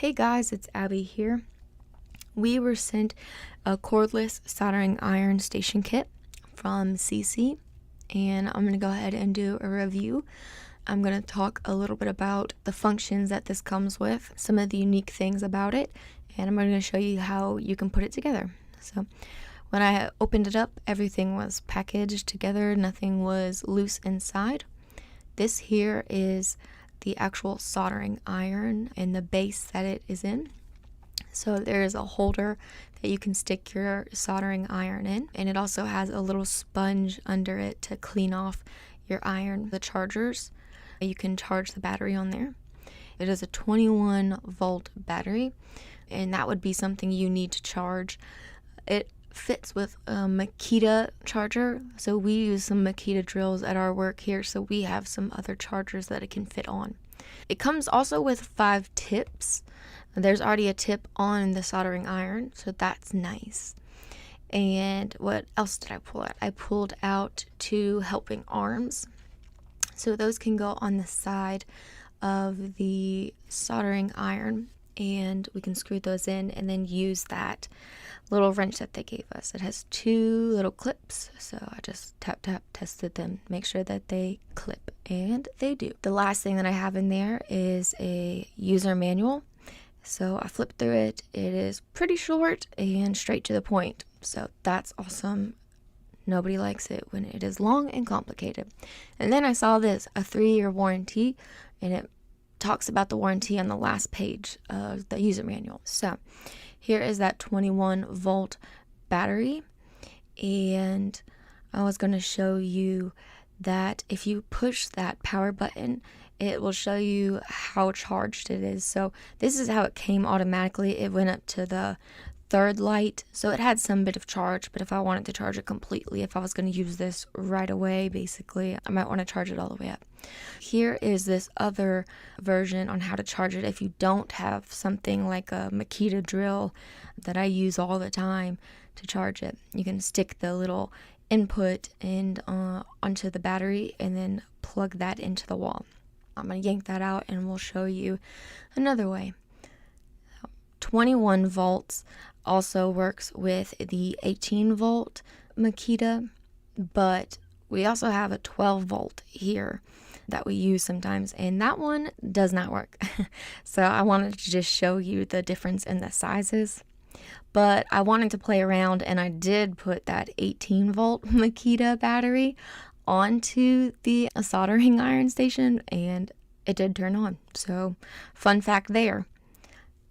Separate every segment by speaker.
Speaker 1: Hey guys, it's Abby here. We were sent a cordless soldering iron station kit from Seesii, and I'm going to go ahead and do a review. I'm going to talk a little bit about the functions that this comes with, some of the unique things about it, and I'm going to show you how you can put it together. So when I opened it up, everything was packaged together, nothing was loose inside. This here is the actual soldering iron and the base that it is in. So there is a holder that you can stick your soldering iron in, and it also has a little sponge under it to clean off your iron. The chargers, you can charge the battery on there. It is a 21 volt battery, and that would be something you need to charge. It fits with a Makita charger, so we use some Makita drills at our work here, so we have some other chargers that it can fit on. It comes also with 5 tips. There's already a tip on the soldering iron, so that's nice. And what else did I pull out? I pulled out 2 helping arms, so those can go on the side of the soldering iron, and we can screw those in and then use that little wrench that they gave us. It has 2 little clips, so I just tap tested them, make sure that they clip, and they do. The last thing that I have in there is a user manual, so I flipped through it. It is pretty short and straight to the point, so that's awesome. Nobody likes it when it is long and complicated. And then I saw this, a 3-year warranty, and it talks about the warranty on the last page of the user manual. So here is that 21 volt battery, and I was going to show you that if you push that power button, it will show you how charged it is. So this is how it came automatically. It went up to the 3rd light, so it had some bit of charge, but if I wanted to charge it completely, if I was going to use this right away, basically, I might want to charge it all the way up. Here is this other version on how to charge it if you don't have something like a Makita drill that I use all the time to charge it. You can stick the little input and onto the battery and then plug that into the wall. I'm going to yank that out and we'll show you another way. 21 volts also works with the 18 volt Makita, but we also have a 12 volt here that we use sometimes, and that one does not work. So I wanted to just show you the difference in the sizes, but I wanted to play around, and I did put that 18 volt Makita battery onto the soldering iron station, and it did turn on. So fun fact there.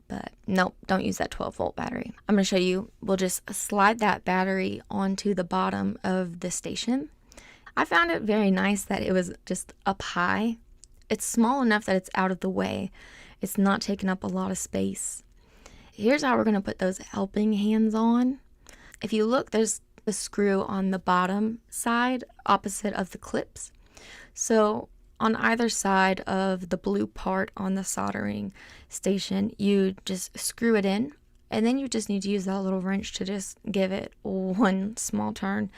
Speaker 1: But nope, don't use that 12 volt battery. I'm going to show you, we'll just slide that battery onto the bottom of the station. I found it very nice that it was just up high. It's small enough that it's out of the way. It's not taking up a lot of space. Here's how we're going to put those helping hands on. If you look, there's a screw on the bottom side opposite of the clips. So on either side of the blue part on the soldering station, you just screw it in, and then you just need to use that little wrench to just give it one small turn.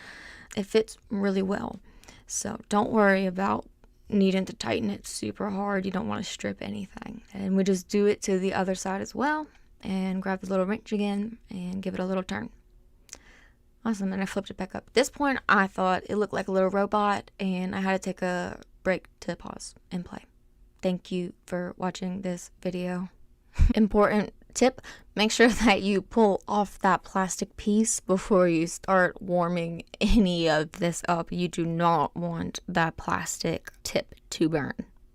Speaker 1: It fits really well, so don't worry about needing to tighten it super hard. You don't want to strip anything. And we just do it to the other side as well, and grab the little wrench again and give it a little turn. Awesome. And I flipped it back up. At this point, I thought it looked like a little robot, and I had to take a break to pause and play. Thank you for watching this video. Important tip, make sure that you pull off that plastic piece before you start warming any of this up. You do not want that plastic tip to burn.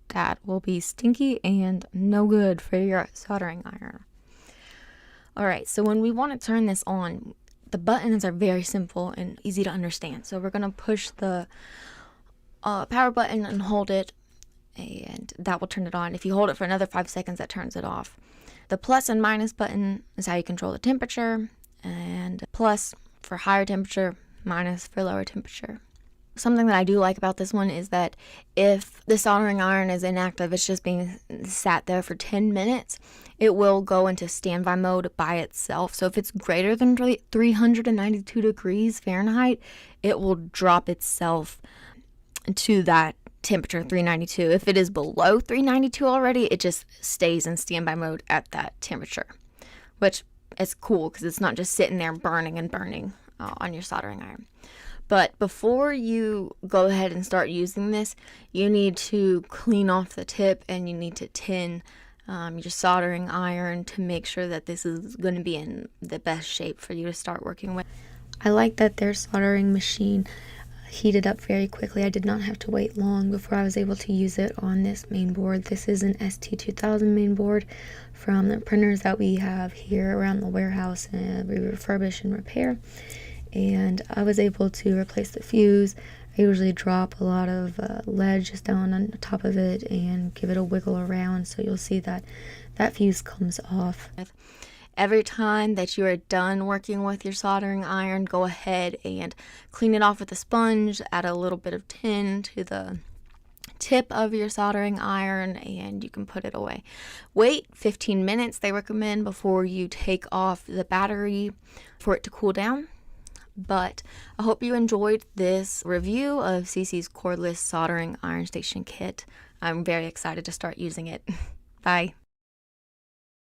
Speaker 1: That will be stinky and no good for your soldering iron. Alright, so when we want to turn this on, the buttons are very simple and easy to understand. So we're going to push the power button and hold it, and that will turn it on. If you hold it for another 5 seconds, that turns it off. The plus and minus button is how you control the temperature, and plus for higher temperature, minus for lower temperature. Something that I do like about this one is that if the soldering iron is inactive, it's just being sat there for 10 minutes, it will go into standby mode by itself. So if it's greater than 392 degrees Fahrenheit, it will drop itself to that temperature 392. If it is below 392 already, it just stays in standby mode at that temperature, which is cool because it's not just sitting there burning and burning on your soldering iron. But before you go ahead and start using this, you need to clean off the tip and you need to tin your soldering iron to make sure that this is going to be in the best shape for you to start working with. I like that their soldering machine heated up very quickly. I did not have to wait long before I was able to use it on this main board. This is an ST2000 main board from the printers that we have here around the warehouse, and we refurbish and repair. And I was able to replace the fuse. I usually drop a lot of lead just down on top of it and give it a wiggle around, so you'll see that that fuse comes off. Every time that you are done working with your soldering iron, go ahead and clean it off with a sponge, add a little bit of tin to the tip of your soldering iron, and you can put it away. Wait 15 minutes, they recommend, before you take off the battery for it to cool down. But I hope you enjoyed this review of Seesii's cordless soldering iron station kit. I'm very excited to start using it. Bye.